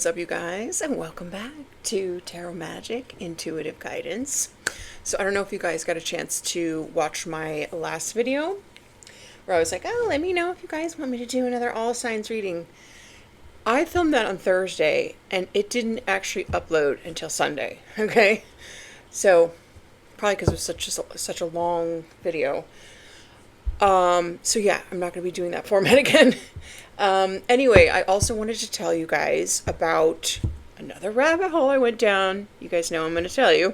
What's up, you guys, and welcome back to Tarot Magic Intuitive Guidance. So I don't know if you guys got a chance to watch my last video where I was like, oh, let me know if you guys want me to do another all signs reading. I filmed that on Thursday and it didn't actually upload until Sunday. Okay, so probably because it was such a long video. So yeah, I'm not going to be doing that format again. Anyway, I also wanted to tell you guys about another rabbit hole I went down. You guys know I'm going to tell you.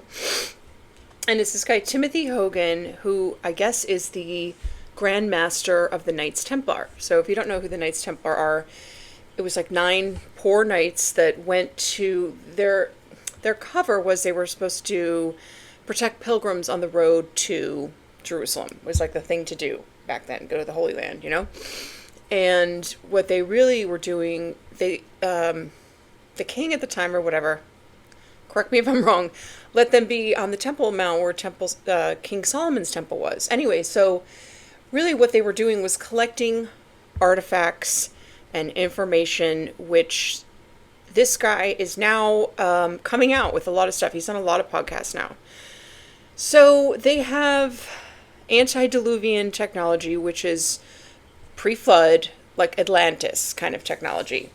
And it's this guy, Timothy Hogan, who I guess is the Grand Master of the Knights Templar. So if you don't know who the Knights Templar are, it was like 9 poor knights that went to their cover was they were supposed to protect pilgrims on the road to Jerusalem. It was like the thing to do back then, go to the Holy Land, you know? And what they really were doing, the king at the time or whatever, correct me if I'm wrong, let them be on the Temple Mount where King Solomon's temple was. Anyway, so really what they were doing was collecting artifacts and information, which this guy is now coming out with a lot of stuff. He's done a lot of podcasts now. So they have antediluvian technology, which is pre-flood, like Atlantis kind of technology.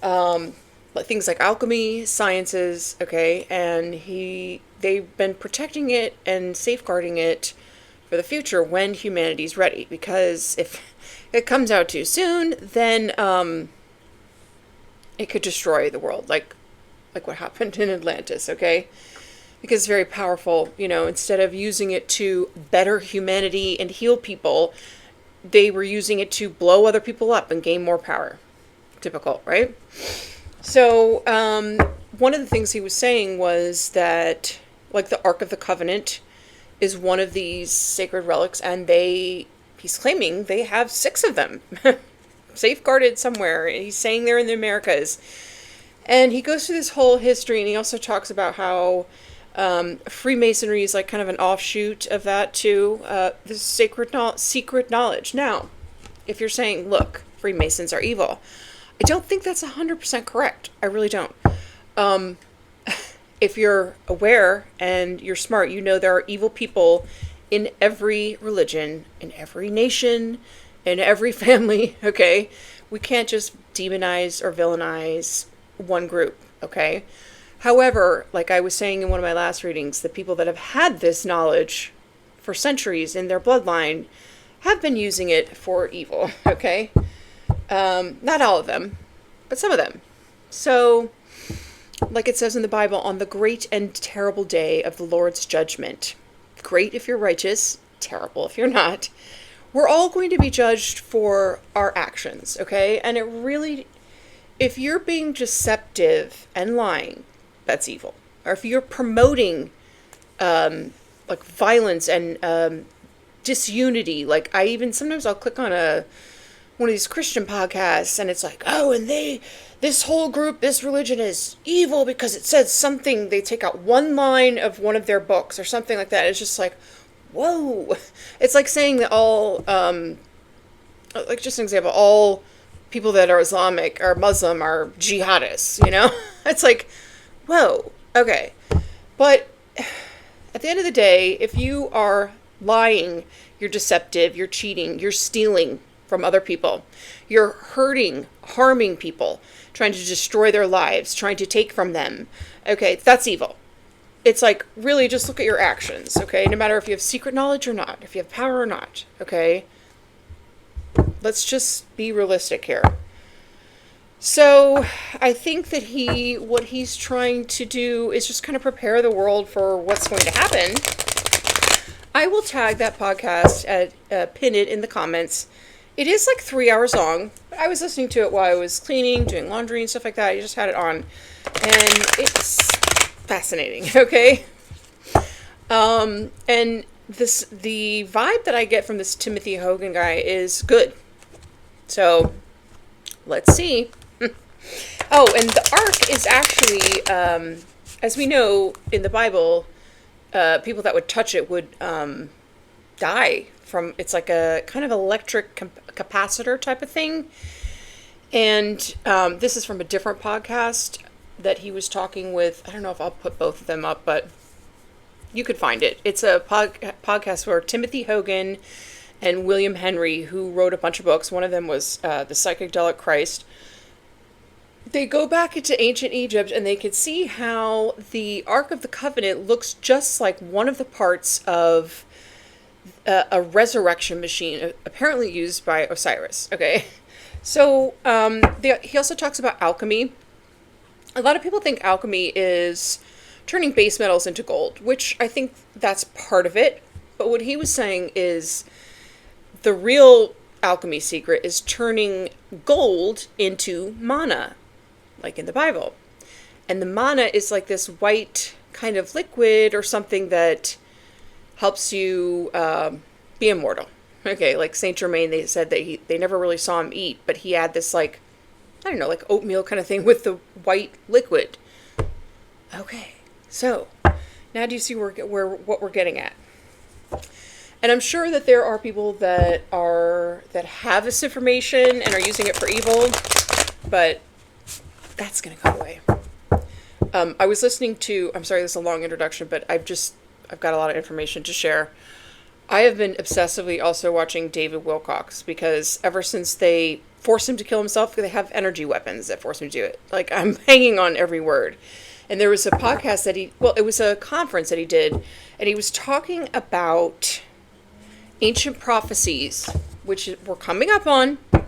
Things like alchemy, sciences, okay, and they've been protecting it and safeguarding it for the future when humanity's ready, because if it comes out too soon, then it could destroy the world, like what happened in Atlantis, okay? Because it's very powerful, you know, instead of using it to better humanity and heal people, they were using it to blow other people up and gain more power. Typical, right? So, one of the things he was saying was that, like, the Ark of the Covenant is one of these sacred relics, and he's claiming they have 6 of them safeguarded somewhere. He's saying they're in the Americas. And he goes through this whole history, and he also talks about how Freemasonry is like kind of an offshoot of that too. This secret knowledge. Now, if you're saying, look, Freemasons are evil, I don't think that's 100% correct. I really don't. If you're aware and you're smart, you know there are evil people in every religion, in every nation, in every family, okay? We can't just demonize or villainize one group, okay? However, like I was saying in one of my last readings, the people that have had this knowledge for centuries in their bloodline have been using it for evil, okay? Not all of them, but some of them. So, like it says in the Bible, on the great and terrible day of the Lord's judgment, great if you're righteous, terrible if you're not, we're all going to be judged for our actions, okay? And it really, if you're being deceptive and lying, that's evil. Or if you're promoting like violence and disunity, like sometimes I'll click on one of these Christian podcasts and it's like, oh, and this whole group, this religion is evil because it says something, they take out one line of one of their books or something like that. It's just like, whoa. It's like saying that all, like just an example, all people that are Islamic or Muslim are jihadists, you know? It's like, whoa, okay. But at the end of the day, if you are lying, you're deceptive, you're cheating, you're stealing from other people, you're hurting, harming people, trying to destroy their lives, trying to take from them, okay, that's evil. It's like, really, just look at your actions, okay? No matter if you have secret knowledge or not, if you have power or not, okay? Let's just be realistic here. So I think that what he's trying to do is just kind of prepare the world for what's going to happen. I will tag that podcast pin it in the comments. It is like 3 hours long. I was listening to it while I was cleaning, doing laundry and stuff like that. I just had it on, and it's fascinating. Okay. And the vibe that I get from this Timothy Hogan guy is good. So let's see. Oh, and the ark is actually, as we know in the Bible, people that would touch it would die from, it's like a kind of electric capacitor type of thing. And this is from a different podcast that he was talking with. I don't know if I'll put both of them up, but you could find it. It's a podcast where Timothy Hogan and William Henry, who wrote a bunch of books, one of them was The Psychedelic Christ, they go back into ancient Egypt and they could see how the Ark of the Covenant looks just like one of the parts of a resurrection machine, apparently used by Osiris. Okay, so he also talks about alchemy. A lot of people think alchemy is turning base metals into gold, which I think that's part of it. But what he was saying is the real alchemy secret is turning gold into manna, like in the Bible. And the manna is like this white kind of liquid or something that helps you be immortal. Okay, like Saint Germain, they said that they never really saw him eat, but he had this like, I don't know, like oatmeal kind of thing with the white liquid. Okay, so now do you see what we're getting at? And I'm sure that there are people that have this information and are using it for evil, but that's going to go away. I was listening to, I'm sorry, this is a long introduction, but I've got a lot of information to share. I have been obsessively also watching David Wilcock, because ever since they forced him to kill himself, they have energy weapons that force him to do it. Like, I'm hanging on every word. And there was a podcast that it was a conference that he did, and he was talking about ancient prophecies, which we're coming up on, and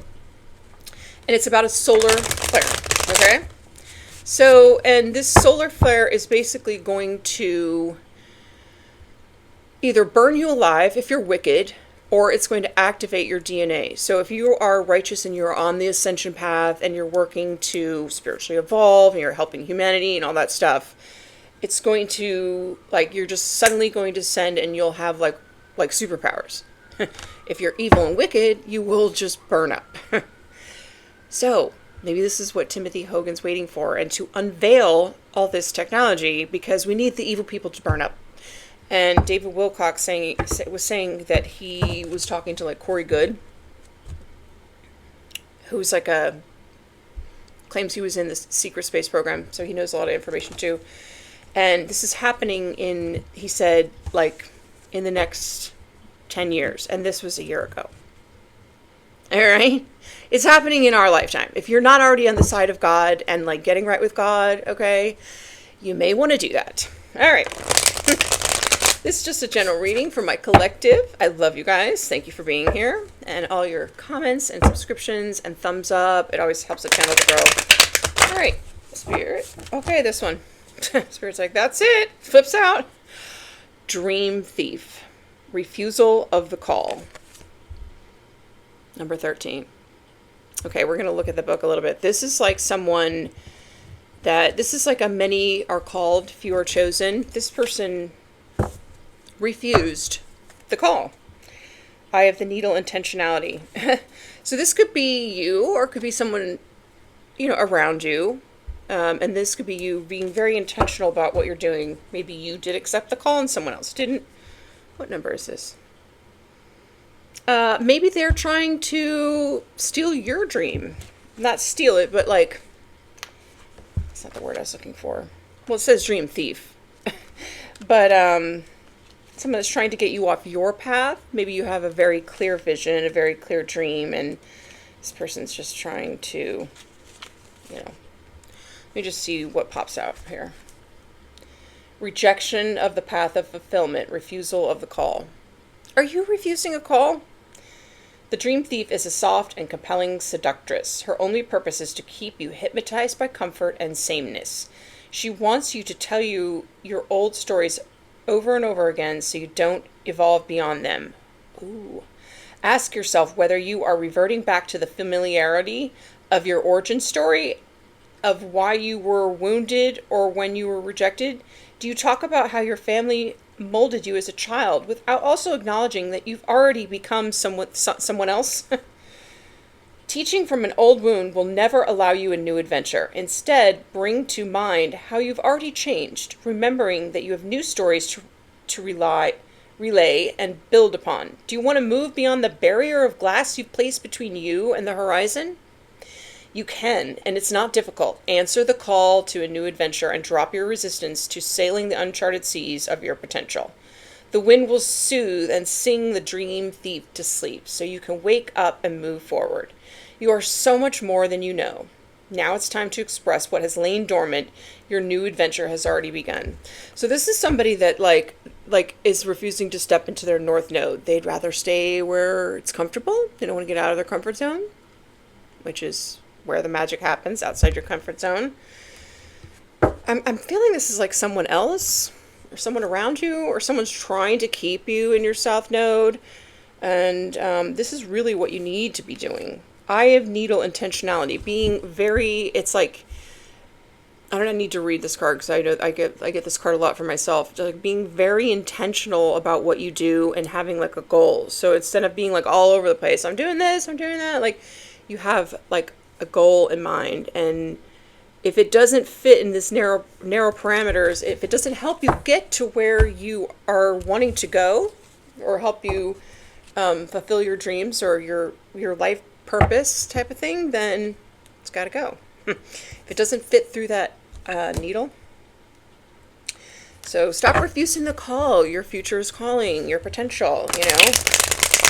it's about a solar flare, okay? So, and this solar flare is basically going to either burn you alive if you're wicked, or it's going to activate your DNA. So if you are righteous and you're on the ascension path and you're working to spiritually evolve and you're helping humanity and all that stuff, it's going to, like, you're just suddenly going to ascend and you'll have like superpowers. If you're evil and wicked, you will just burn up. So maybe this is what Timothy Hogan's waiting for, and to unveil all this technology, because we need the evil people to burn up. And David Wilcock was saying that he was talking to like Corey Good, who's like claims he was in the secret space program, so he knows a lot of information too. And this is happening he said, like in the next 10 years, and this was a year ago. All right? It's happening in our lifetime. If you're not already on the side of God and like getting right with God, okay, you may want to do that. All right. This is just a general reading for my collective. I love you guys. Thank you for being here, and all your comments and subscriptions and thumbs up. It always helps the channel to grow. All right, Spirit. Okay, this one. Spirit's like, that's it. Flips out. Dream Thief. Refusal of the Call. Number 13. Okay, we're going to look at the book a little bit. This is like this is like a many are called, few are chosen. This person refused the call. Eye of the Needle, intentionality. So this could be you, or it could be someone, around you. And this could be you being very intentional about what you're doing. Maybe you did accept the call and someone else didn't. What number is this? Maybe they're trying to steal your dream. Not steal it, but like, that's not the word I was looking for. Well, it says dream thief. But, someone that's trying to get you off your path. Maybe you have a very clear vision, a very clear dream, and this person's just trying to, let me just see what pops out here. Rejection of the path of fulfillment, refusal of the call. Are you refusing a call? The dream thief is a soft and compelling seductress. Her only purpose is to keep you hypnotized by comfort and sameness. She wants you to tell you your old stories over and over again so you don't evolve beyond them. Ooh. Ask yourself whether you are reverting back to the familiarity of your origin story, of why you were wounded or when you were rejected. Do you talk about how your family molded you as a child without also acknowledging that you've already become someone else? Teaching from an old wound will never allow you a new adventure. Instead, bring to mind how you've already changed, remembering that you have new stories to relay and build upon. Do you want to move beyond the barrier of glass you've placed between you and the horizon? You can, and it's not difficult. Answer the call to a new adventure and drop your resistance to sailing the uncharted seas of your potential. The wind will soothe and sing the dream thief to sleep, so you can wake up and move forward. You are so much more than you know. Now it's time to express what has lain dormant. Your new adventure has already begun. So this is somebody that like is refusing to step into their north node. They'd rather stay where it's comfortable. They don't want to get out of their comfort zone, which is where the magic happens, outside your comfort zone. I'm feeling this is like someone else or someone around you, or someone's trying to keep you in your south node. And this is really what you need to be doing. Eye of Needle intentionality, being very, it's like, I don't need to read this card because I know I get this card a lot for myself. Just like being very intentional about what you do and having like a goal. So instead of being like all over the place, I'm doing this, I'm doing that, like you have like a goal in mind. And if it doesn't fit in this narrow parameters, if it doesn't help you get to where you are wanting to go, or help you fulfill your dreams or your life purpose type of thing, then it's got to go. If it doesn't fit through that needle. So stop refusing the call. Your future is calling. Your potential, you know.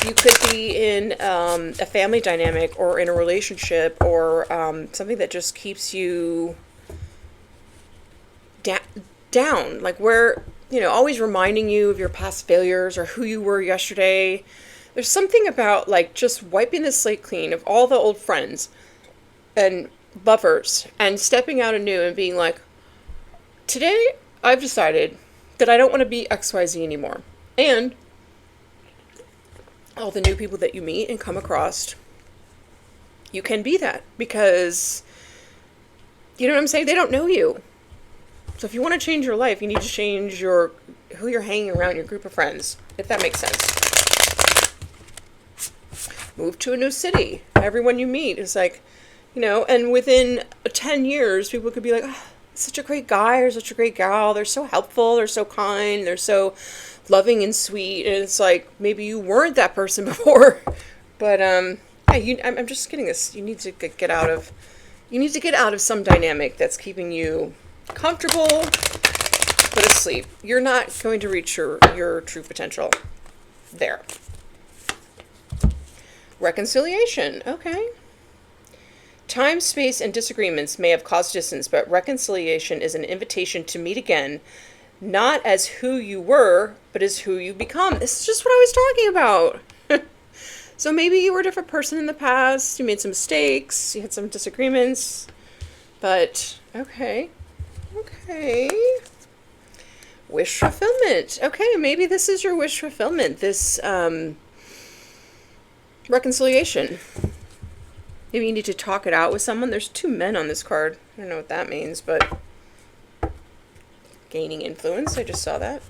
You could be in a family dynamic or in a relationship or something that just keeps you down. Like where, you know, always reminding you of your past failures or who you were yesterday. There's something about like just wiping the slate clean of all the old friends and lovers and stepping out anew and being like, today I've decided that I don't want to be XYZ anymore. And all the new people that you meet and come across, you can be that because, you know what I'm saying? They don't know you. So if you want to change your life, you need to change who you're hanging around, your group of friends, if that makes sense. Move to a new city. Everyone you meet is like, you know, and within 10 years, people could be like, oh, such a great guy or such a great gal. They're so helpful. They're so kind. They're so loving and sweet. And it's like, maybe you weren't that person before. But, yeah, I'm just getting this. You need to get out of some dynamic that's keeping you comfortable, but asleep. You're not going to reach your true potential there. Reconciliation. Okay. Time, space, and disagreements may have caused distance, but reconciliation is an invitation to meet again, not as who you were, but as who you become. This is just what I was talking about. So maybe you were a different person in the past, you made some mistakes, you had some disagreements, but okay. Wish fulfillment. Okay, maybe this is your wish fulfillment, this reconciliation. Maybe you need to talk it out with someone. There's 2 men on this card. I don't know what that means, but gaining influence. I just saw that.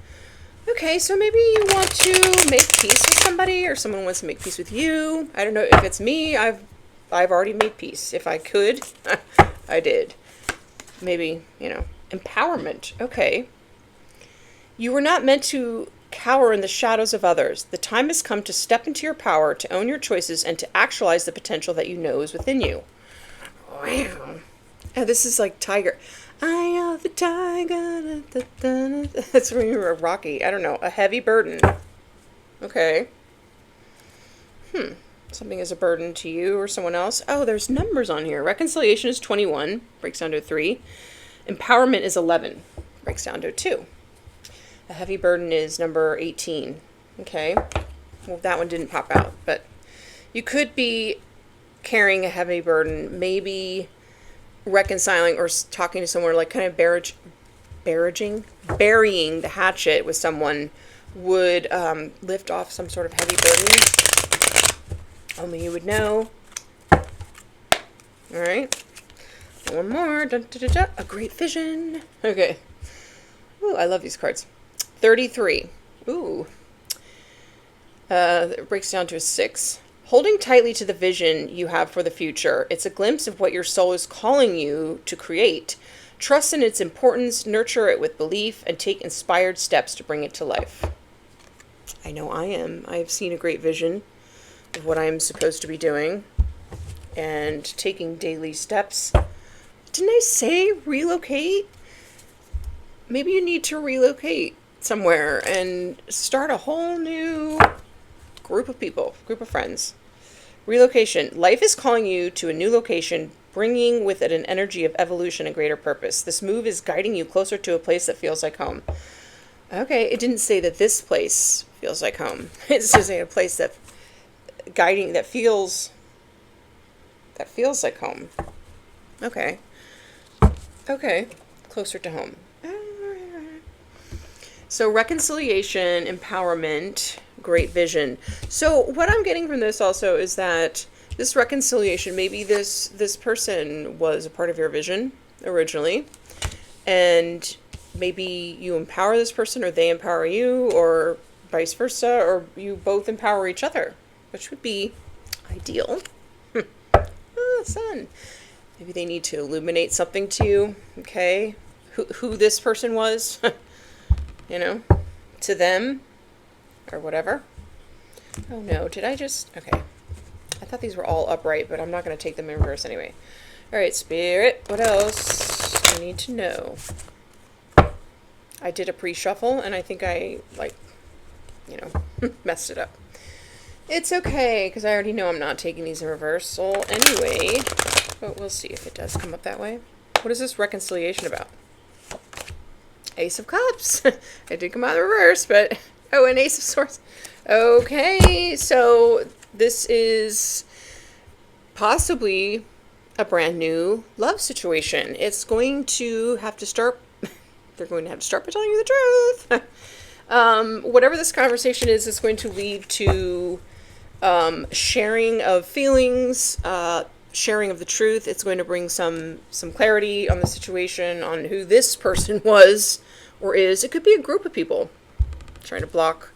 Okay, so maybe you want to make peace with somebody, or someone wants to make peace with you. I don't know if it's me. I've already made peace. If I could, I did. Maybe, you know, empowerment. Okay. You were not meant to cower in the shadows of others. The time has come to step into your power, to own your choices, and to actualize the potential that you know is within you. Wow. Oh, this is like Tiger. I am the tiger. Da, da, da. That's when you were Rocky. I don't know. A heavy burden. Okay. Something is a burden to you or someone else. Oh, there's numbers on here. Reconciliation is 21. Breaks down to 3. Empowerment is 11. Breaks down to 2. A heavy burden is number 18. Okay. Well, that one didn't pop out, but you could be carrying a heavy burden, maybe reconciling or talking to someone, like kind of burying the hatchet with someone would lift off some sort of heavy burden. Only you would know. All right. One more. Dun, dun, dun, dun. A great vision. Okay. Ooh, I love these cards. 33. Ooh. It breaks down to a 6. Holding tightly to the vision you have for the future. It's a glimpse of what your soul is calling you to create. Trust in its importance, nurture it with belief, and take inspired steps to bring it to life. I know I am. I have seen a great vision of what I am supposed to be doing. and taking daily steps. Didn't I say relocate? Maybe you need to relocate somewhere and start a whole new group of people, group of friends. Relocation. Life is calling you to a new location, bringing with it an energy of evolution and greater purpose. This move is guiding you closer to a place that feels like home. Okay, it didn't say that this place feels like home. It's just a place that feels like home. Okay. Okay. Closer to home. So reconciliation, empowerment, great vision. So what I'm getting from this also is that this reconciliation, maybe this person was a part of your vision originally, and maybe you empower this person or they empower you, or vice versa, or you both empower each other, which would be ideal. Oh, sun. Maybe they need to illuminate something to you, okay? Who this person was, you know, to them, or whatever. Oh no, did I just... Okay. I thought these were all upright, but I'm not going to take them in reverse anyway. Alright, Spirit, what else do I need to know? I did a pre-shuffle, and I think I, messed it up. It's okay, because I already know I'm not taking these in reversal anyway. But we'll see if it does come up that way. What is this reconciliation about? Ace of Cups. I did come out of the reverse, but... Oh, an Ace of Swords. Okay, so this is possibly a brand new love situation. It's going to have to start... They're going to have to start by telling you the truth. Whatever this conversation is, it's going to lead to sharing of feelings, sharing of the truth. It's going to bring some clarity on the situation, on who this person was or is. It could be a group of people. I'm trying to block.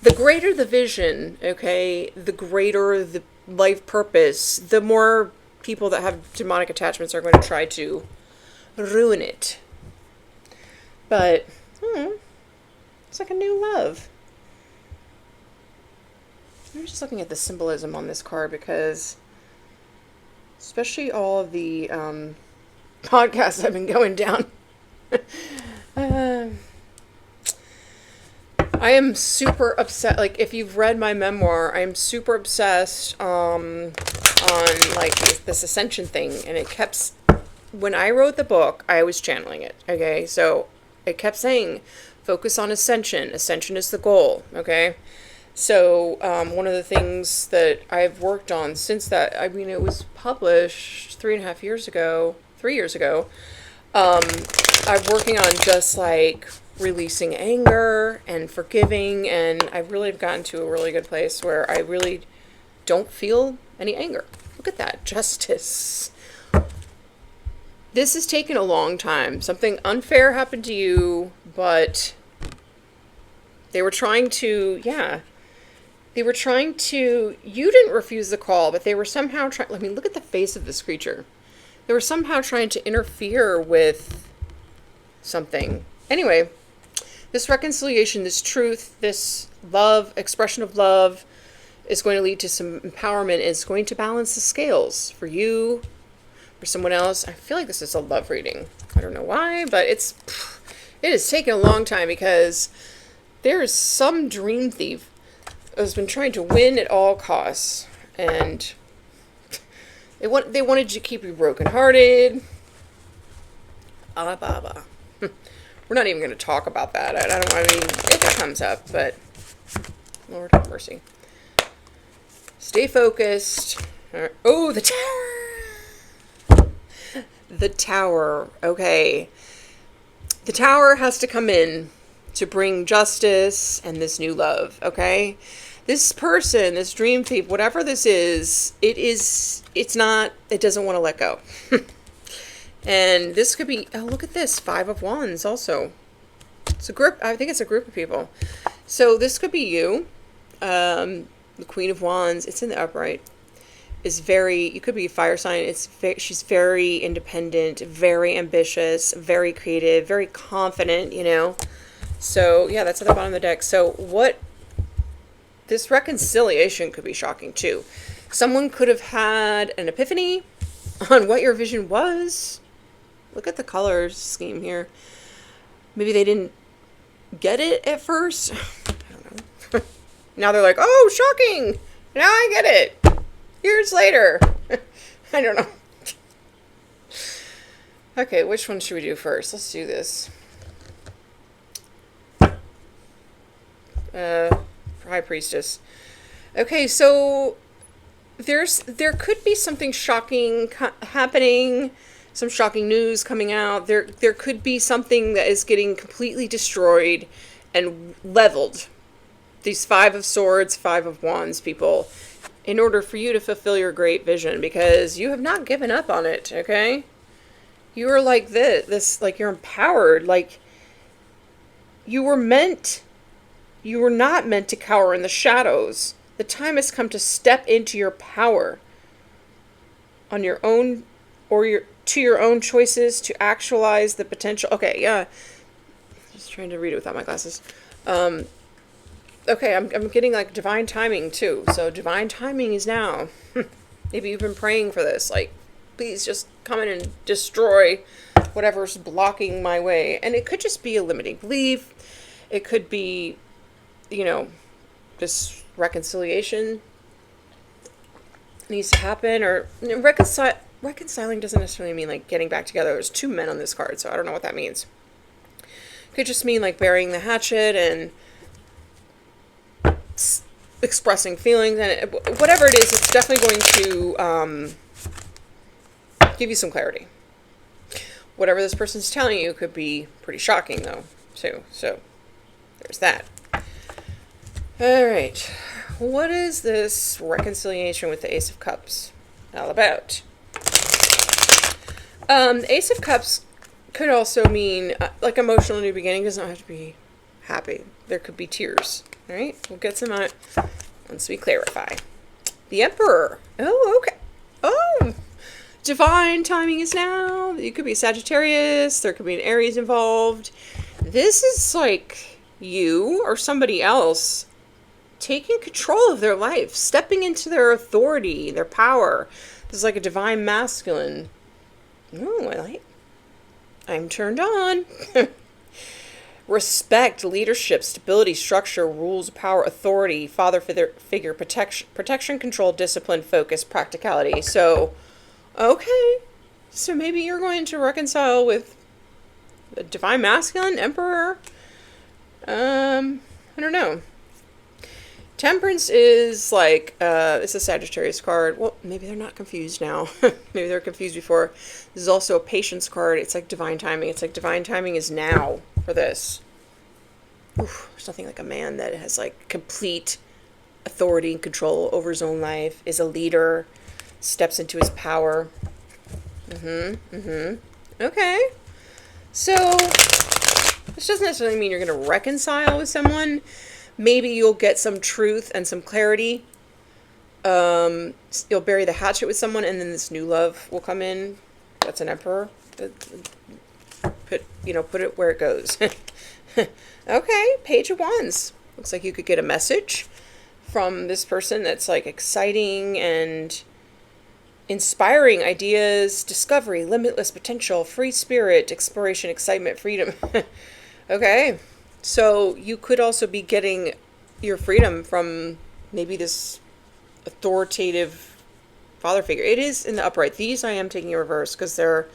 The greater the vision, okay, the greater the life purpose, the more people that have demonic attachments are going to try to ruin it. But, it's like a new love. I'm just looking at the symbolism on this card because, especially all of the podcasts I've been going down, I am super upset. Like, if you've read my memoir, I'm super obsessed on like this ascension thing, and it kept... When I wrote the book, I was channeling it. Okay, so it kept saying, focus on ascension. Ascension is the goal. Okay. So, one of the things that I've worked on since that, I mean, it was published 3 years ago, I'm working on just like releasing anger and forgiving, and I really have gotten to a really good place where I really don't feel any anger. Look at that, justice. This has taken a long time. Something unfair happened to you, but they were trying to, you didn't refuse the call, but they were somehow trying, look at the face of this creature. They were somehow trying to interfere with something. Anyway, this reconciliation, this truth, this love, expression of love is going to lead to some empowerment. It's going to balance the scales for you, for someone else. I feel like this is a love reading. I don't know why, but it has taken a long time because there is some dream thief has been trying to win at all costs, and they wanted to keep you brokenhearted. Alababa. We're not even going to talk about that. I mean, if it comes up, but Lord have mercy. Stay focused. Right. Oh, the tower. The tower. Okay. The tower has to come in to bring justice and this new love, okay? This person, this dream thief, whatever this is, it doesn't want to let go. And this could be, oh, look at this, 5 of Wands also. It's a group, I think it's a group of people. So this could be you. The Queen of Wands, it's in the upright, you could be a fire sign. She's very independent, very ambitious, very creative, very confident, you know. So, yeah, that's at the bottom of the deck. So, this reconciliation could be shocking, too. Someone could have had an epiphany on what your vision was. Look at the color scheme here. Maybe they didn't get it at first. I don't know. Now they're like, oh, shocking. Now I get it. Years later. I don't know. Okay, which one should we do first? Let's do this. High Priestess. Okay, so there could be something shocking happening, some shocking news coming out. There could be something that is getting completely destroyed and leveled. These 5 of Swords, 5 of Wands people, in order for you to fulfill your great vision, because you have not given up on it, okay? You are like this, like you're empowered, like you were not meant to cower in the shadows. The time has come to step into your power on your own, or to your own choices, to actualize the potential. Okay, yeah. Just trying to read it without my glasses. Okay, I'm getting like divine timing too. So divine timing is now. Maybe you've been praying for this. Like, please just come in and destroy whatever's blocking my way. And it could just be a limiting belief. It could be, this reconciliation needs to happen, or reconciling doesn't necessarily mean like getting back together. There's 2 men on this card, so I don't know what that means. It could just mean like burying the hatchet and expressing feelings, and whatever it is, it's definitely going to give you some clarity. Whatever this person's telling you could be pretty shocking though too, so there's that. All right, what is this reconciliation with the Ace of Cups all about? Ace of Cups could also mean like emotional new beginning. Doesn't have to be happy. There could be tears. All right, we'll get some out once we clarify. The Emperor. Oh, okay. Oh, divine timing is now. You could be Sagittarius. There could be an Aries involved. This is like you or somebody else taking control of their life, stepping into their authority, their power. This is like a divine masculine. Oh, I'm turned on. Respect, leadership, stability, structure, rules, power, authority, father figure, protection, control, discipline, focus, practicality. So, okay. So maybe you're going to reconcile with the divine masculine, Emperor. I don't know. Temperance is like, it's a Sagittarius card. Well, maybe they're not confused now. Maybe they're confused before. This is also a patience card. It's like divine timing. It's like divine timing is now for this. Oof, there's nothing like a man that has like complete authority and control over his own life, is a leader, steps into his power. Okay. So, this doesn't necessarily mean you're going to reconcile with someone. Maybe you'll get some truth and some clarity. You'll bury the hatchet with someone, and then this new love will come in. That's an Emperor. Put it where it goes. Okay, Page of Wands. Looks like you could get a message from this person that's like exciting and inspiring ideas, discovery, limitless potential, free spirit, exploration, excitement, freedom. Okay. So you could also be getting your freedom from maybe this authoritative father figure. It is in the upright. These I am taking in reverse because they're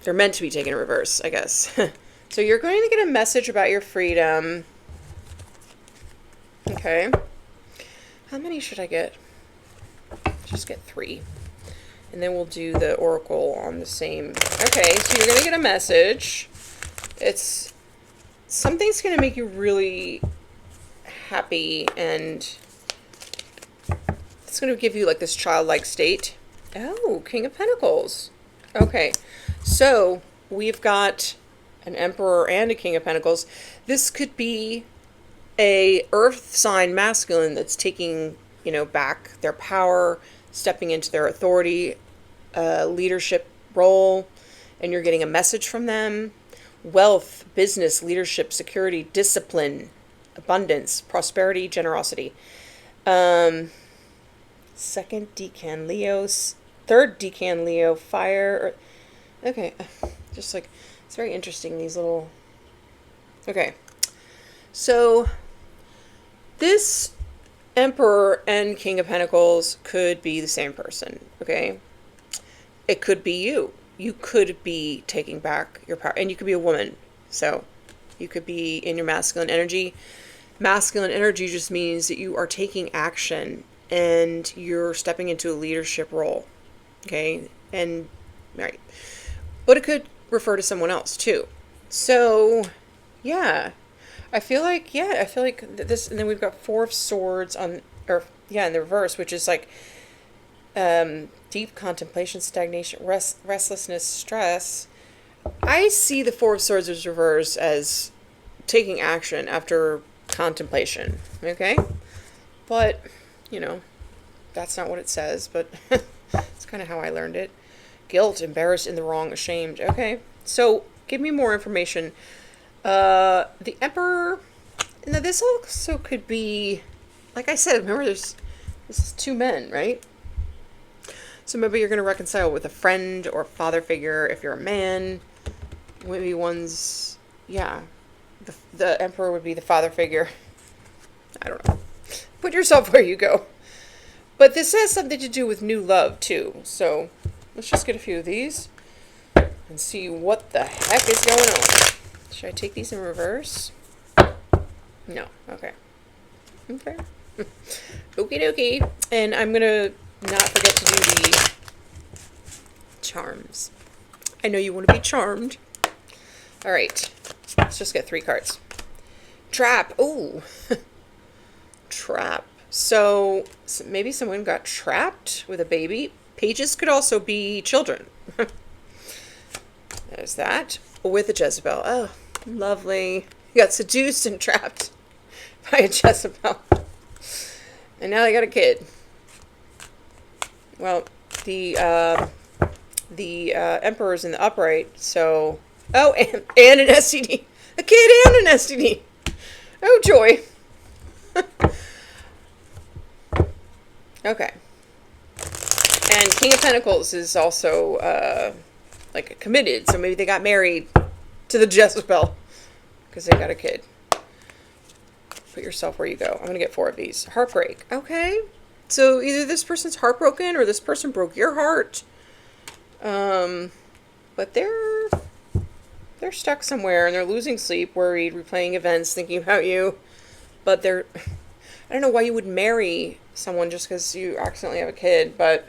meant to be taken in reverse, I guess. So you're going to get a message about your freedom. Okay. How many should I get? Just get 3. And then we'll do the oracle on the same. Okay, so you're going to get a message. It's something's going to make you really happy, and it's going to give you like this childlike state. Oh, King of Pentacles. Okay, so we've got an Emperor and a King of Pentacles. This could be a earth sign masculine that's taking, back their power, stepping into their authority, leadership role, and you're getting a message from them. Wealth, business, leadership, security, discipline, abundance, prosperity, generosity. Second decan Leo, third decan Leo, fire. Okay, just like, it's very interesting, these little... Okay, so this Emperor and King of Pentacles could be the same person, okay? It could be you. You could be taking back your power, and you could be a woman, so you could be in your masculine energy. Masculine energy just means that you are taking action and you're stepping into a leadership role, okay? And, right. But it could refer to someone else, too. So, yeah. I feel like this, and then we've got Four of Swords in the reverse, which is like deep contemplation, stagnation, restlessness, stress. I see the Four of Swords as reverse as taking action after contemplation, okay? But, that's not what it says, but it's kind of how I learned it. Guilt, embarrassed, in the wrong, ashamed. Okay, so give me more information. The Emperor, now this also could be, like I said, remember this is two men, right? So maybe you're going to reconcile with a friend or father figure if you're a man. Maybe one's, the Emperor would be the father figure. I don't know. Put yourself where you go. But this has something to do with new love, too. So let's just get a few of these and see what the heck is going on. Should I take these in reverse? No. Okay. Okay. Okie dokie. And I'm going to not forget to do the charms. I know you want to be charmed. All right. Let's just get 3 cards. Trap. Ooh. Trap. So maybe someone got trapped with a baby. Pages could also be children. There's that. With a Jezebel. Oh, lovely. He got seduced and trapped by a Jezebel. And now they got a kid. Well, the Emperor's in the upright, so... Oh, and an STD. A kid and an STD. Oh, joy. Okay. And King of Pentacles is also, like, committed, so maybe they got married to the Jezebel because they got a kid. Put yourself where you go. I'm going to get 4 of these. Heartbreak. Okay. So either this person's heartbroken or this person broke your heart. But they're stuck somewhere and they're losing sleep, worried, replaying events, thinking about you. But I don't know why you would marry someone just because you accidentally have a kid, but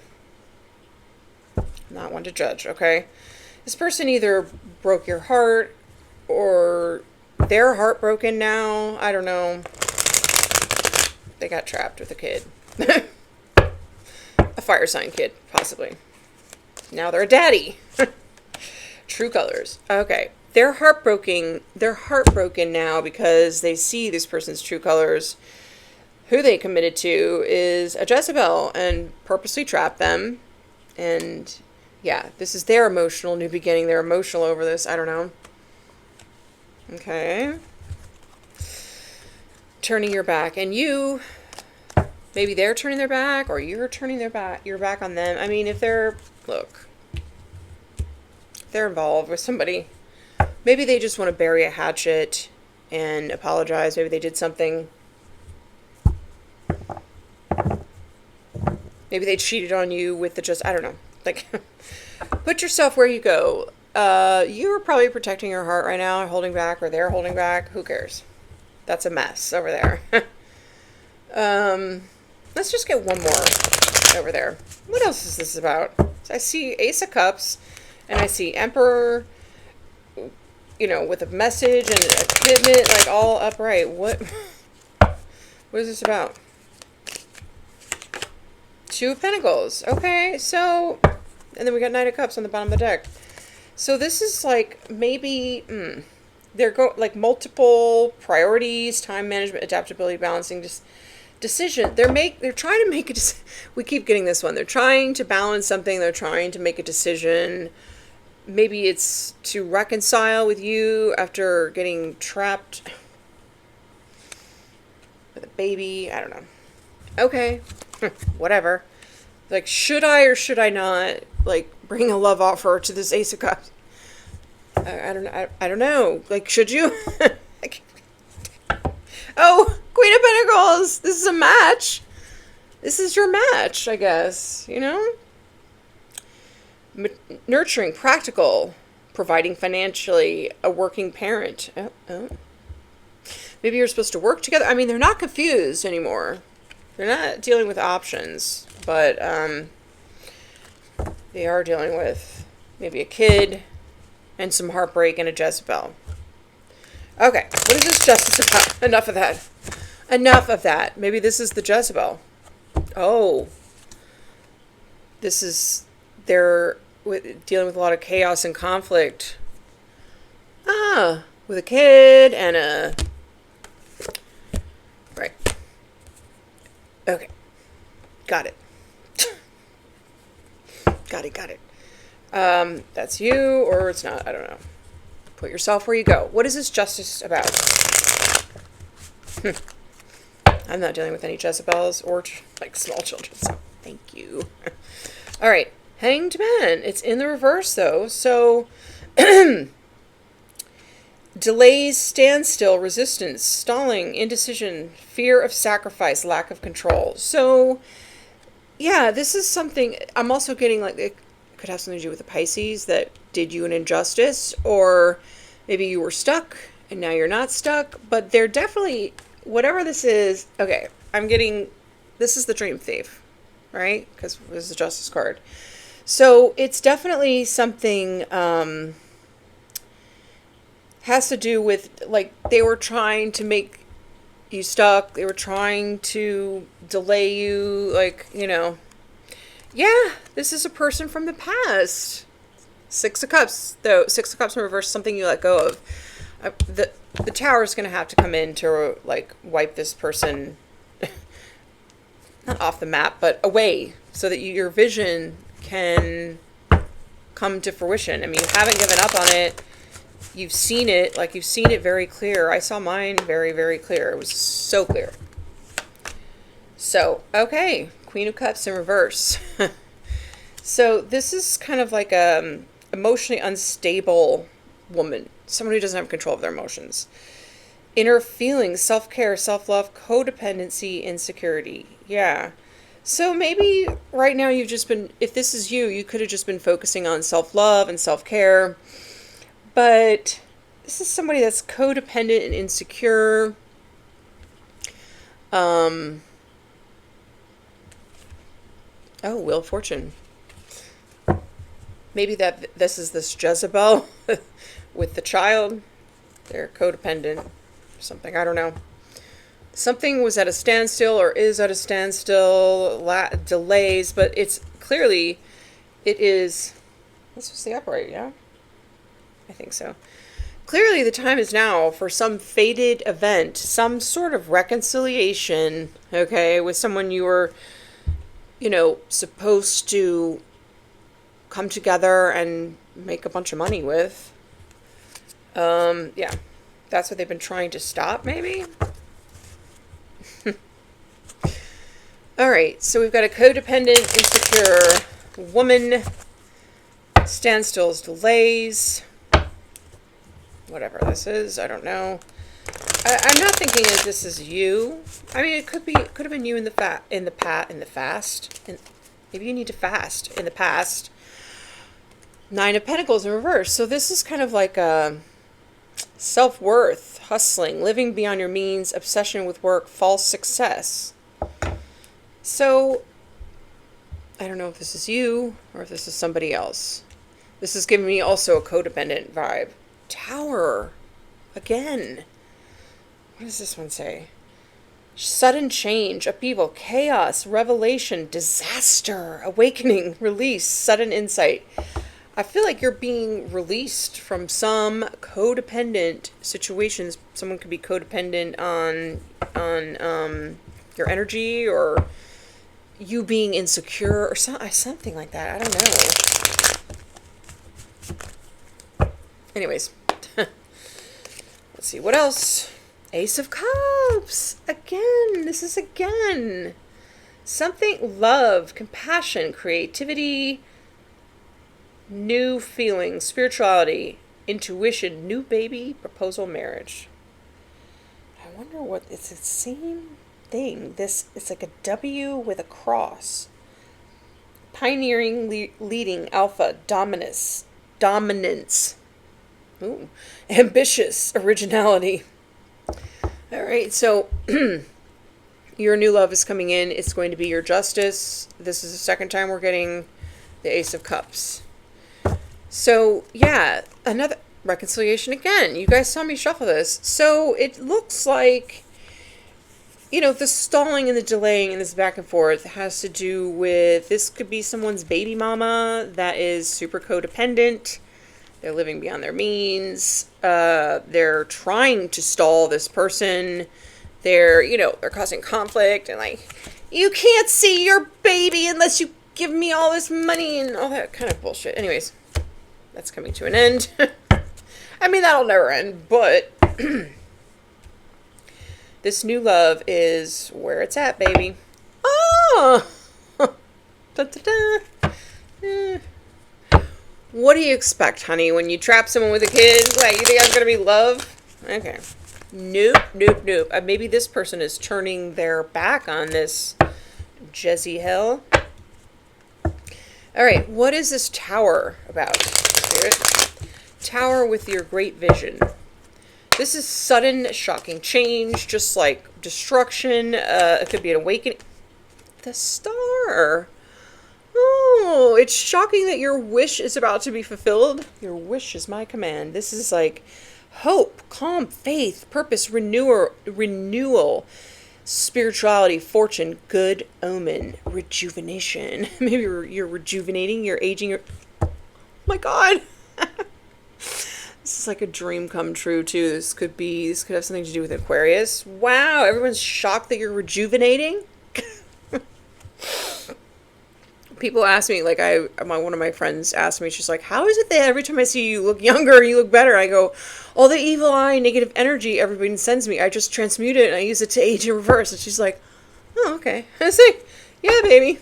I'm not one to judge, okay? This person either broke your heart or they're heartbroken now. I don't know. They got trapped with a kid. A fire sign kid, possibly. Now they're a daddy. True colors. Okay. They're heartbroken. They're heartbroken now because they see this person's true colors. Who they committed to is a Jezebel and purposely trapped them. And yeah, this is their emotional new beginning. They're emotional over this. I don't know. Okay. Turning your back. And you, maybe they're turning their back or you're turning your back on them. I mean, if they're involved with somebody, maybe they just want to bury a hatchet and apologize. Maybe they did something. Maybe they cheated on you with I don't know. Like, put yourself where you go. You're probably protecting your heart right now, holding back, or they're holding back. Who cares? That's a mess over there. Let's just get one more over there. What else is this about? So I see Ace of Cups, and I see Emperor, with a message and a commitment, like all upright. What is this about? 2 of Pentacles. Okay, so, and then we got Knight of Cups on the bottom of the deck. So this is like maybe they're like multiple priorities, time management, adaptability, balancing, just decision. They're trying to make we keep getting this one. They're trying to balance something. They're trying to make a decision. Maybe it's to reconcile with you after getting trapped. with a baby. I don't know. Okay. Whatever. Like, should I or should I not, like, bring a love offer to this Ace of Cups? I don't know. I don't know. Like, should you? Oh, Queen of Pentacles. This is a match. This is your match, I guess. You know? Nurturing, practical, providing financially, a working parent. Oh. Maybe you're supposed to work together. I mean, they're not confused anymore. They're not dealing with options, but they are dealing with maybe a kid and some heartbreak and a Jezebel. Okay, what is this justice about? Enough of that. Enough of that. Maybe this is the Jezebel. Oh. They're dealing with a lot of chaos and conflict. With a kid and a... Right. Okay. Got it. Got it. That's you, or it's not. I don't know. Put yourself where you go. What is this justice about? I'm not dealing with any Jezebels or like small children, so thank you. All right. Hanged Man. It's in the reverse, though. So, delays, standstill, resistance, stalling, indecision, fear of sacrifice, lack of control. So, yeah, this is something I'm also getting, like, it could have something to do with the Pisces that did you an injustice, or maybe you were stuck and now you're not stuck, but they're definitely, whatever this is, okay, this is the Dream Thief, right? Because this is the Justice card. So it's definitely something, has to do with, like, they were trying to make you stuck. They were trying to delay you, like, you know. Yeah, this is a person from the past. Six of Cups, though. Six of Cups in reverse, something you let go of. The Tower is going to have to come in to, like, wipe this person, not off the map, but away, so that your vision can come to fruition. I mean, you haven't given up on it. You've seen it, like, you've seen it very clear. I saw mine very, very clear. It was so clear. So, okay, Queen of Cups in reverse. So this is kind of like a emotionally unstable woman, someone who doesn't have control of their emotions. Inner feelings, self-care, self-love, codependency, insecurity. Yeah. So maybe right now you've just been, if this is you, you could have just been focusing on self-love and self-care. But this is somebody that's codependent and insecure. Oh, Wheel of Fortune. Maybe this is this Jezebel with the child. They're codependent or something. I don't know. Something was at a standstill or is at a standstill, delays, but it's clearly, this was the upright, yeah? I think so. Clearly the time is now for some fated event, some sort of reconciliation, okay, with someone you were, you know, supposed to come together and make a bunch of money with. Yeah, that's what they've been trying to stop, maybe? All right, so we've got a codependent, insecure woman, standstills, delays, whatever this is, I don't know. I'm not thinking that this is you. I mean, it could have been you in the fast. Maybe you need to fast in the past. Nine of Pentacles in reverse. So this is kind of like a self-worth, hustling, living beyond your means, obsession with work, false success. So I don't know if this is you or if this is somebody else. This is giving me also a codependent vibe. Tower. Again. What does this one say? Sudden change, upheaval, chaos, revelation, disaster, awakening, release, sudden insight. I feel like you're being released from some codependent situations. Someone could be codependent on your energy, or you being insecure, or something like that. I don't know. Anyways, let's see what else. Ace of Cups. Again, this is again. Something, love, compassion, creativity, new feelings, spirituality, intuition, new baby, proposal, marriage. I wonder what, it's the same thing. This, it's like a W with a cross. Pioneering, leading, alpha, dominance. Ooh. Ambitious, originality. All right, so your new love is coming in. It's going to be your justice. This is the second time we're getting the Ace of Cups. So, yeah, another reconciliation again. You guys saw me shuffle this. So it looks like, you know, the stalling and the delaying and this back and forth has to do with, this could be someone's baby mama that is super codependent. They're living beyond their means. They're trying to stall this person. They're, you know, they're causing conflict and like, you can't see your baby unless you give me all this money and all that kind of bullshit. Anyways, that's coming to an end. I mean, that'll never end, but this new love is where it's at, baby. Oh! Da, da, da. What do you expect, honey, when you trap someone with a kid? What, you think that's going to be love? Okay. Nope, nope, nope. Maybe this person is turning their back on this Jezzy hell. All right, what is this tower about? Spirit? Tower with your great vision. This is sudden, shocking change, just like destruction. It could be an awakening. The star. Oh, it's shocking that your wish is about to be fulfilled. Your wish is my command. This is like hope, calm, faith, purpose, renewal, spirituality, fortune, good omen, rejuvenation. Maybe you're rejuvenating, you're aging. Oh my God. This is like a dream come true too. This could have something to do with Aquarius. Wow, everyone's shocked that you're rejuvenating. People ask me, like one of my friends asked me, she's like, how is it that every time I see you look younger, you look better? I go, all the evil eye, negative energy everybody sends me, I just transmute it and I use it to age in reverse. And she's like, oh, okay. I say, yeah, baby.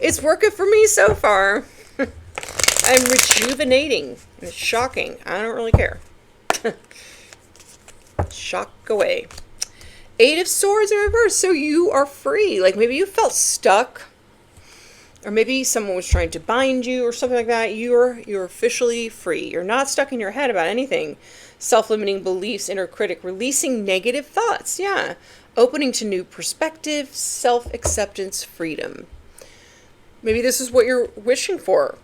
It's working for me so far. I'm rejuvenating. And it's shocking. I don't really care. Shock away. Eight of Swords in reverse. So you are free. Like maybe you felt stuck. Or maybe someone was trying to bind you or something like that. You're officially free. You're not stuck in your head about anything. Self-limiting beliefs, inner critic, releasing negative thoughts. Yeah. Opening to new perspective, self-acceptance, freedom. Maybe this is what you're wishing for.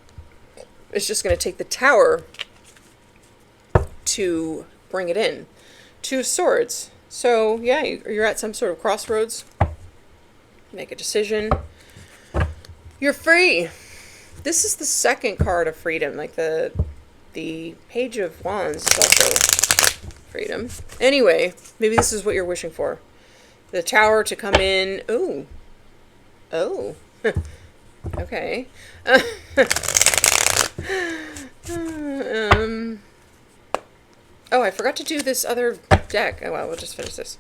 It's just going to take the Tower to bring it in. Two of Swords. So, yeah, you're at some sort of crossroads. Make a decision. You're free. This is the second card of freedom. Like the Page of Wands is also freedom. Anyway, maybe this is what you're wishing for. The Tower to come in. Ooh. Oh. Okay. Oh, I forgot to do this other deck. Oh, well, we'll just finish this.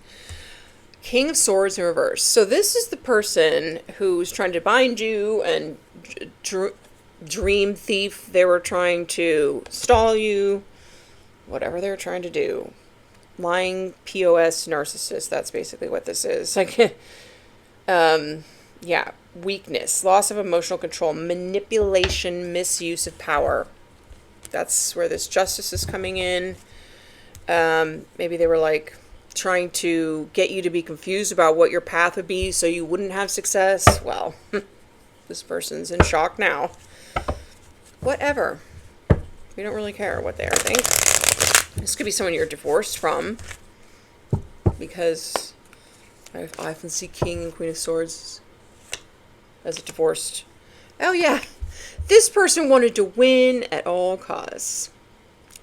King of Swords in reverse. So this is the person who's trying to bind you and dream thief. They were trying to stall you. Whatever they're trying to do. Lying POS narcissist. That's basically what this is. Like, yeah. Weakness. Loss of emotional control. Manipulation. Misuse of power. That's where this justice is coming in. Maybe they were like trying to get you to be confused about what your path would be so you wouldn't have success. Well, this person's in shock now. Whatever. We don't really care what they are, I think. This could be someone you're divorced from, because I often see King and Queen of Swords as a divorced. Oh yeah, this person wanted to win at all costs.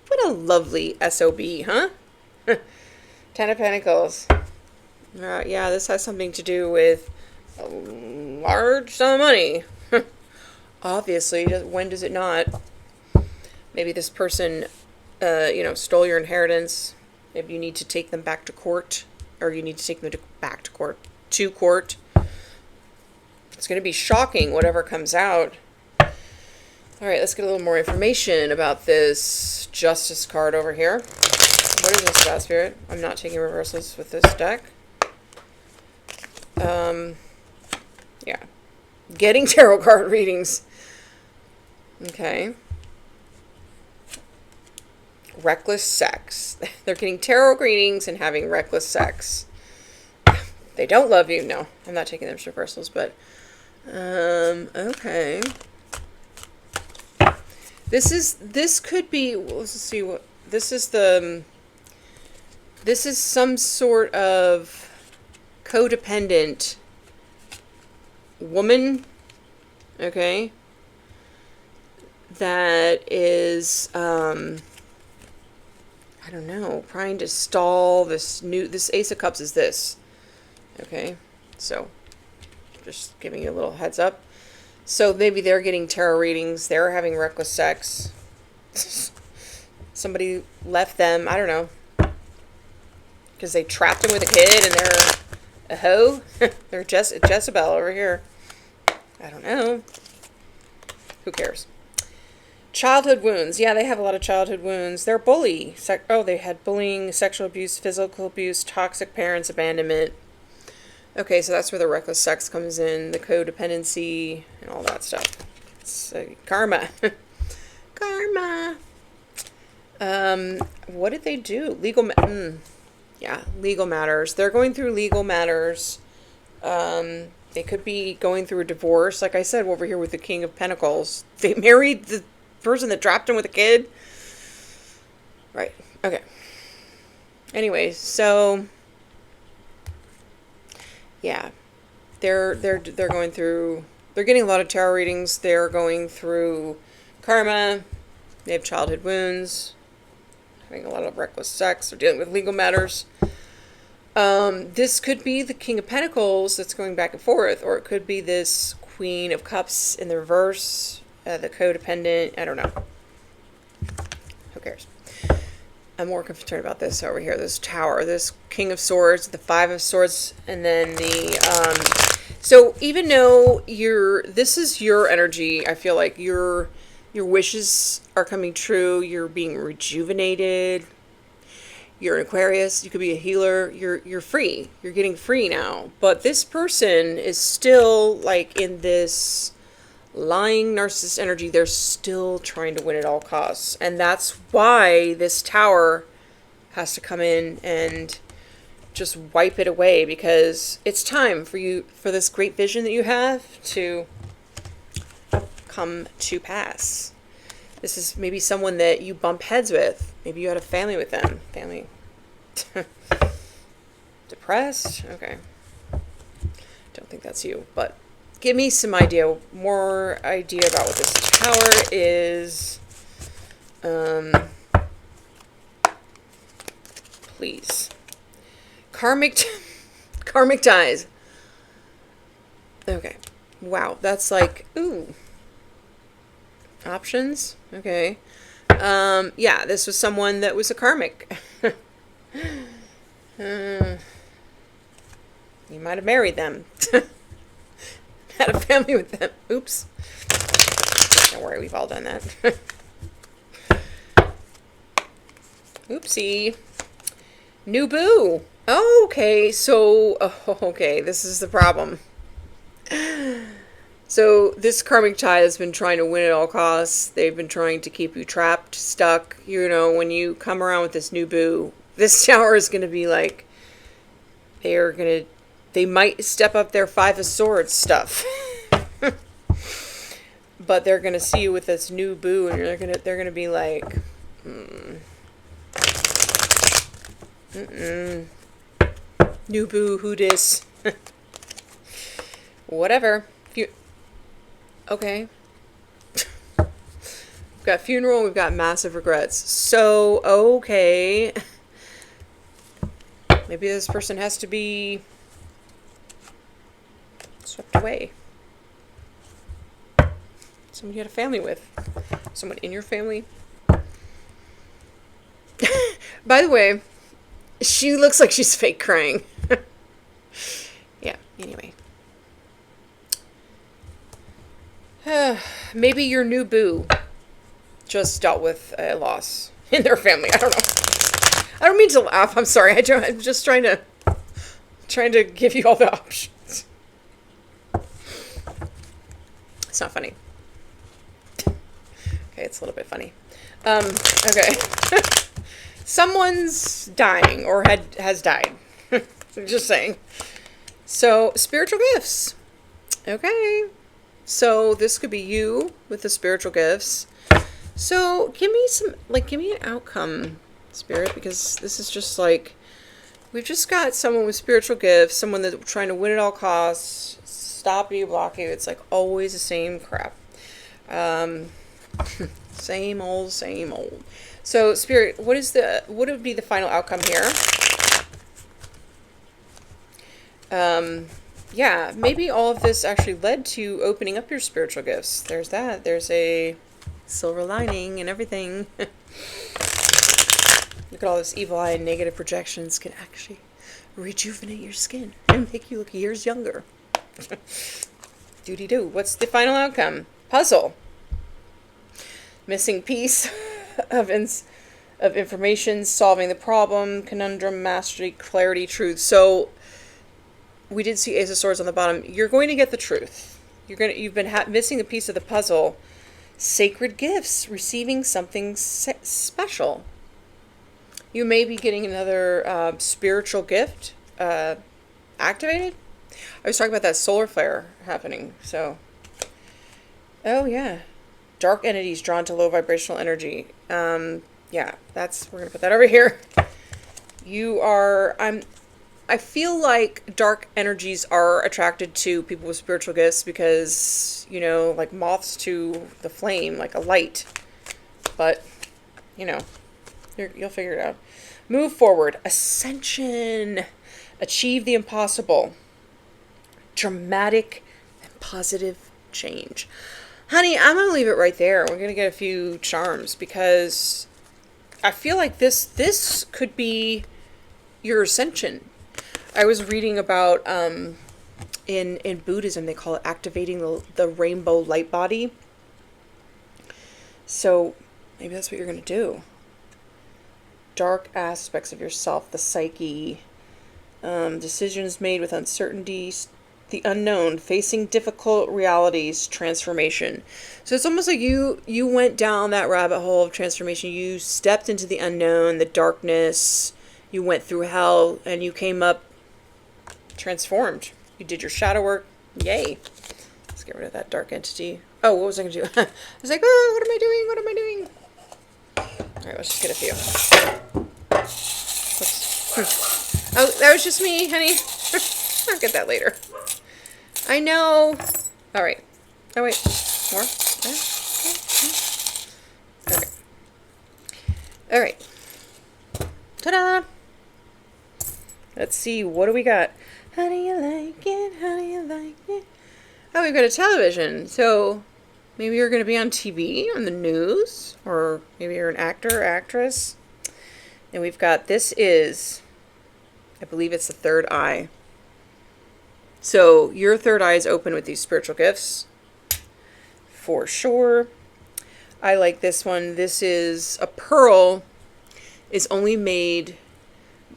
What a lovely SOB, huh? Ten of Pentacles. Yeah, this has something to do with a large sum of money. Obviously, when does it not? Maybe this person, stole your inheritance. Maybe you need to take them back to court, or you need to take them back to court, to court. It's going to be shocking, whatever comes out. All right, let's get a little more information about this Justice card over here. What is this about, Spirit? I'm not taking reversals with this deck. Yeah. Getting tarot card readings. Okay. Reckless sex. They're getting tarot readings and having reckless sex. They don't love you. No, I'm not taking them as reversals, but okay. This could be, let's see what this is. This is some sort of codependent woman, okay, that is I don't know, trying to stall this Ace of Cups is this. Okay, so just giving you a little heads up. So maybe they're getting tarot readings, they're having reckless sex. Somebody left them, I don't know, because they trapped him with a kid and they're a hoe. They're Jezebel over here. I don't know. Who cares? Childhood wounds. Yeah, they have a lot of childhood wounds. They're bully. They had bullying, sexual abuse, physical abuse, toxic parents, abandonment. Okay, so that's where the reckless sex comes in, the codependency, and all that stuff. It's karma. Karma. What did they do? Yeah, legal matters. They're going through legal matters. They could be going through a divorce. Like I said over here with the King of Pentacles. They married the person that dropped him with a kid. Right. Okay. Anyway, so yeah. They're going through, they're getting a lot of tarot readings. They're going through karma. They have childhood wounds. Having a lot of reckless sex. They're dealing with legal matters. This could be the King of Pentacles that's going back and forth, or it could be this Queen of Cups in the reverse, the codependent. I don't know. Who cares? I'm more concerned about this over here. This Tower, this King of Swords, the Five of Swords, and then the. So even though this is your energy, I feel like your wishes are coming true. You're being rejuvenated. You're an Aquarius. You could be a healer. You're free. You're getting free now. But this person is still like in this lying narcissist energy. They're still trying to win at all costs. And that's why this Tower has to come in and just wipe it away, because it's time for this great vision that you have to come to pass. This is maybe someone that you bump heads with. Maybe you had a family with them. Family. Depressed? Okay. Don't think that's you, but give me some more idea about what this Tower is. Please. Karmic ties. Okay. Wow, that's like, ooh. Options? Okay. Yeah, this was someone that was a karmic. You might have married them. Had a family with them. Oops. Don't worry, we've all done that. Oopsie. New boo. Oh, okay, so, okay, this is the problem. So this karmic tie has been trying to win at all costs. They've been trying to keep you trapped, stuck. You know, when you come around with this new boo, this Tower is going to be like, they might step up their Five of Swords stuff. But they're going to see you with this new boo, and they're going to be like, new boo, who dis? Whatever. Okay. We've got funeral, we've got massive regrets. So, okay. Maybe this person has to be swept away. Someone you had a family with. Someone in your family. By the way, She looks like she's fake crying. Yeah, anyway. Maybe your new boo just dealt with a loss in their family. I don't know. I don't mean to laugh. I'm sorry. I'm just trying to give you all the options. It's not funny. Okay, it's a little bit funny. Okay. Someone's dying or has died. Just saying. So, spiritual gifts. Okay. So, this could be you with the spiritual gifts. So, give me an outcome, Spirit, because this is just like, we've just got someone with spiritual gifts, someone that's trying to win at all costs, stop you, block you. It's like always the same crap. Same old, same old. So, Spirit, what would be the final outcome here? Yeah, maybe all of this actually led to opening up your spiritual gifts. There's that. There's a silver lining and everything. Look at all this evil eye and negative projections can actually rejuvenate your skin and make you look years younger. Doody-doo. What's the final outcome? Puzzle. Missing piece of information, solving the problem, conundrum, mastery, clarity, truth. So we did see Ace of Swords on the bottom. You're going to get the truth. You've been missing a piece of the puzzle. Sacred gifts, receiving something special. You may be getting another spiritual gift activated. I was talking about that solar flare happening. So, oh yeah, dark entities drawn to low vibrational energy. Yeah, we're gonna put that over here. I feel like dark energies are attracted to people with spiritual gifts because, like moths to the flame, like a light. But, you'll figure it out. Move forward. Ascension. Achieve the impossible. Dramatic and positive change. Honey, I'm going to leave it right there. We're going to get a few charms because I feel like this could be your ascension. I was reading about, in Buddhism, they call it activating the rainbow light body. So maybe that's what you're going to do. Dark aspects of yourself, the psyche, decisions made with uncertainties, the unknown, facing difficult realities, transformation. So it's almost like you went down that rabbit hole of transformation. You stepped into the unknown, the darkness. You went through hell, and you came up transformed. You did your shadow work. Yay. Let's get rid of that dark entity. Oh, what was I going to do? I was like, oh, what am I doing? What am I doing? All right, let's just get a few. Oops. Oh, that was just me, honey. I'll get that later. I know. All right. Oh, wait. More? Okay. All right. Ta-da! Let's see. What do we got? How do you like it? How do you like it? Oh, we've got a television. So maybe you're going to be on TV, on the news, or maybe you're an actor or actress. And we've got, I believe it's the third eye. So your third eye is open with these spiritual gifts. For sure. I like this one. This is a pearl is only made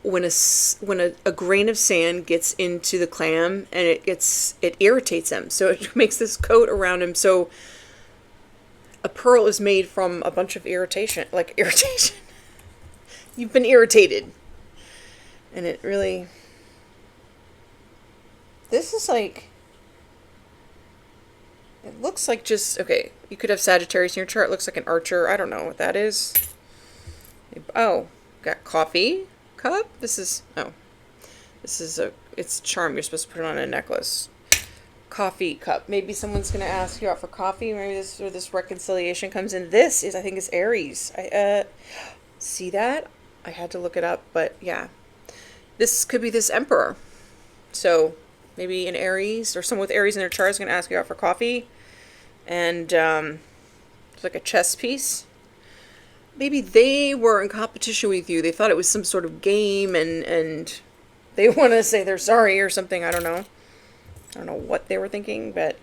when a grain of sand gets into the clam and it irritates him. So it makes this coat around him. So a pearl is made from a bunch of irritation. You've been irritated. And it really... This is like... It looks like just... Okay, you could have Sagittarius in your chart. It looks like an archer. I don't know what that is. Oh, got coffee cup. It's charm. You're supposed to put it on a necklace. Coffee cup. Maybe someone's going to ask you out for coffee. Maybe this reconciliation comes in. This is, I think, is Aries. See that? I had to look it up, but yeah. This could be this emperor. So maybe an Aries or someone with Aries in their chart is going to ask you out for coffee. And it's like a chess piece. maybe they were in competition with you. They thought it was some sort of game, and they want to say they're sorry or something. I don't know. I don't know what they were thinking, but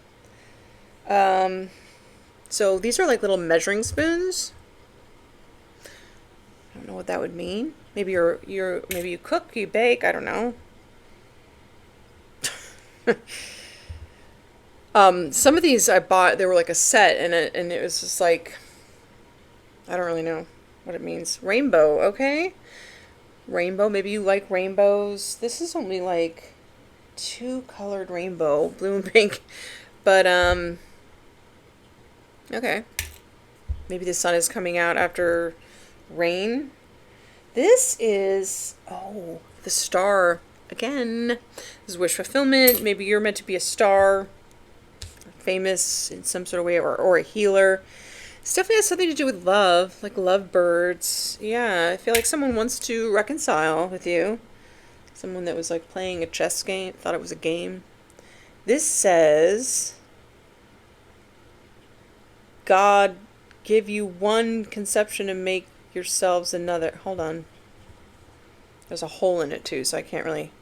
so these are like little measuring spoons. I don't know what that would mean. Maybe maybe you cook, you bake, I don't know. Some of these I bought, they were like a set, and it was just like, I don't really know what it means. Rainbow, okay. Rainbow, maybe you like rainbows. This is only like 2-colored rainbow, blue and pink. But, okay. Maybe the sun is coming out after rain. This is, oh, the star. Again, this is wish fulfillment. Maybe you're meant to be a star, famous in some sort of way, or a healer. It definitely has something to do with love, like lovebirds. Yeah, I feel like someone wants to reconcile with you. Someone that was like playing a chess game, thought it was a game. This says, God give you one conception and make yourselves another. Hold on. There's a hole in it too, so I can't really.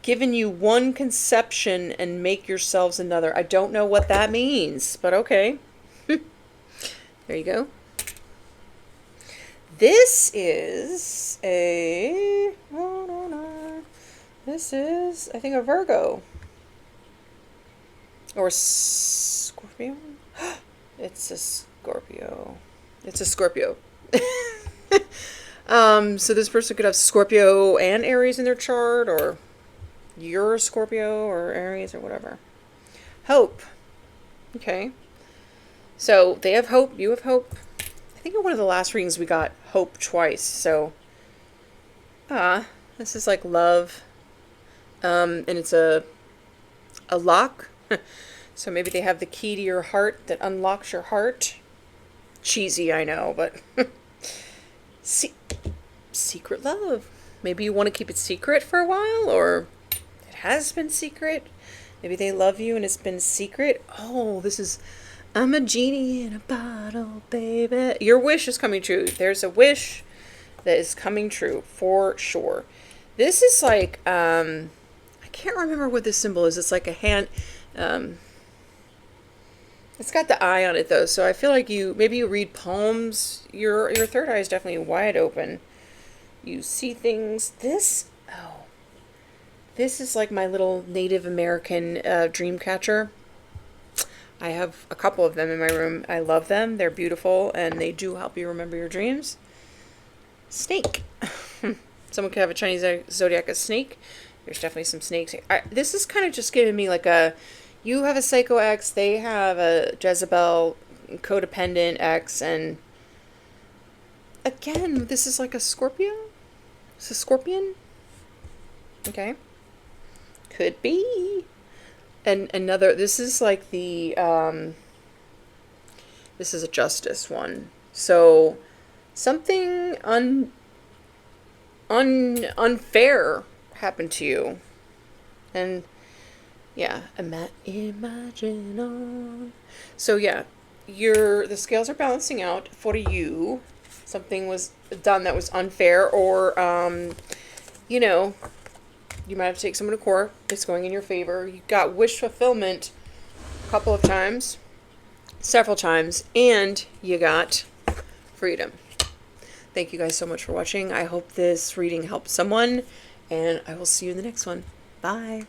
Given you one conception and make yourselves another. I don't know what that means, but okay. There you go. This is a, this is, I think, a Virgo. Or Scorpio? It's a Scorpio. It's a Scorpio. So this person could have Scorpio and Aries in their chart, or you're a Scorpio or Aries or whatever. Hope. Okay. So they have hope, you have hope. I think in one of the last readings we got hope twice, so this is like love. And it's a lock. So maybe they have the key to your heart that unlocks your heart. Cheesy, I know, but secret love. Maybe you want to keep it secret for a while, or it has been secret. Maybe they love you and it's been secret. Oh, this is, I'm a genie in a bottle, baby. Your wish is coming true. There's a wish that is coming true for sure. This is like, I can't remember what this symbol is. It's like a hand. It's got the eye on it though, so I feel like maybe you read palms. Your third eye is definitely wide open. You see things. This is like my little Native American dream catcher. I have a couple of them in my room. I love them. They're beautiful, and they do help you remember your dreams. Snake. Someone could have a Chinese zodiac as snake. There's definitely some snakes. This is kind of just giving me like a, you have a psycho ex, they have a Jezebel codependent ex, and again, this is like a Scorpio? It's a scorpion? Okay. Could be. And another, this is like the, this is a justice one. So, something unfair happened to you. And yeah, imagine on. So yeah, the scales are balancing out for you. Something was done that was unfair, or you know, you might have to take someone to court. It's going in your favor. You got wish fulfillment a couple of times, several times, and you got freedom. Thank you guys so much for watching. I hope this reading helped someone, and I will see you in the next one. Bye.